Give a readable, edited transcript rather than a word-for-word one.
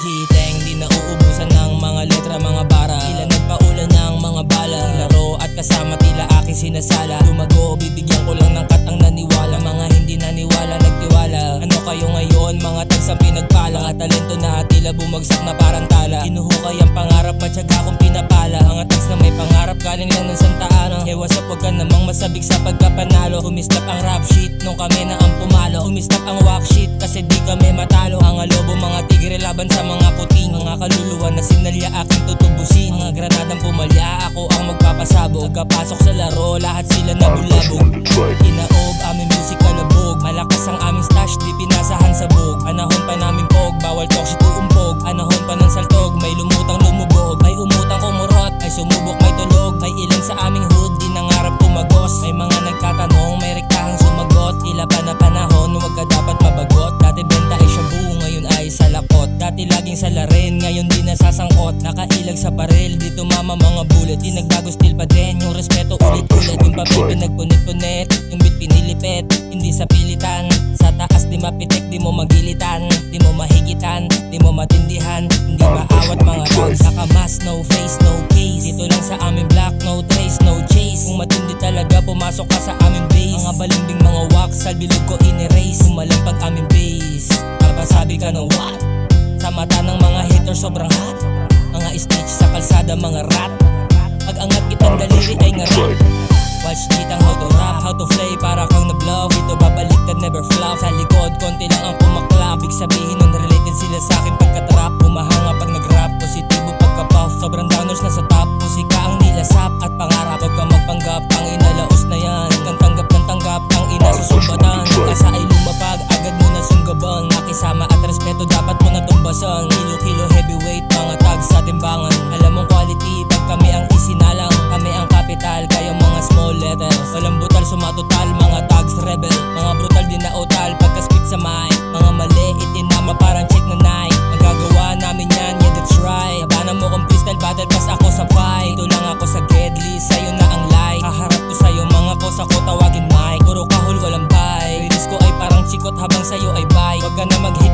Giteng di na uubusan ng mga letra, mga bara. Tila nagpaulan ng mga bala. Laro at kasama tila aking sinasala. Lumago, bibigyan ko lang ng katang naniwala. Mga hindi naniwala, nagtiwala. Ano kayo ngayon, mga tagsang pinagpala. Mga talento na tila bumagsak na parang tala. Hinuhukay ang pangarap, matyaga kong pinapala. Mga tags na may pangarap, galing lang ng Santa Ana. Wasap, wag ka namang masabik sa pagkapanalo. Umislap ang rap sheet nung kami na ang pumalo. Umislap ang walk sheet kasi di kami matalo. Ang alobo, mga tigre laban sa mga kuting. Mga kaluluwa na sinalya aking tutubusin. Mga granadang pumalya, ako ang magpapasabog. Pagkapasok sa laro, lahat sila nabulabog. Inaob, aming music kalabog. Malakas ang aming stash, di pinasahan sa bog. Anahon pa namin pog, bawal talk shit uumpog. Anahon pa ng saltog, may lumutang lumubog. May umutang kumurot, may sumubok, may tulog. May ilan sa aming hood, di nangarap tumagos. May mga nagtatanong, may rektahang sumagot. Tila pa na panahon, huwag ka dapat mabagot. Dati benta ay shabu, ngayon ay salakot. Dati laging salarin, ngayon di nasasangkot. Nakailag sa baril, di tumama mga bullet. Di nagbago still pa din, yung respeto ulit-ulit. Yung papel pinagpunit-punit, yung beat pinilipet. Hindi sa pilitan, sa taas di mapitik. Di mo magilitan, di mo mahigitan. Di mo matindihan, hindi maawat mga rounds. Nakamas, no face, no case. Dito lang sa aming black, no trace, no chase. Kung matindi talaga, pumasok ka sa aming base. Mga balimbing mga wax, salbilog ko in-erase. Umalampag aming base, papasabi ka ng what? Sa mata ng mga haters sobrang hot. Mga stitch sa kalsada, mga rat. Pag angat kitang daliri ay ngarat. Watch cheatang how to rap, how to play para kang na-blow. Ito babaliktad, never flop. Sa likod, konti lang ang pumaklap. Ibig sabihin nun related sila sa akin pagka-trap. Humahanga pag nag-rap, positibo pagka-puff. Sobrang downers na sa top, musika ang nilasap. At pangarap, huwag kang magpanggap, ang inalaos na yan. Kang tanggap ng tanggap, ang ina susumbatan. Kasa ay lumapag, agad mo na sunggaban. Nakisama at respeto, dapat mo na tumbasan. Kilo-kilo heavyweight, mga tags sa timbangan. Alam mong quality, pag kami ang isinalang. Kami ang capital, kayo mga small letters. Walang butal, sumatotal, mga tags rebel. Mga brutal din na utal, pagka-spit sa mic. Mga mali, itinama parang check na night. Magagawa namin yan, yeah that's right. Labanan mo kung freestyle battle, pas ako sa fight. Ito lang ako sa deadly, sa'yo na ang light. Haharap ko sa'yo, mga kosa ko tawagin mic. Puro kahul, walang bite. Riris ko ay parang chikot habang sa'yo ay bite. Huwag ka na mag-hit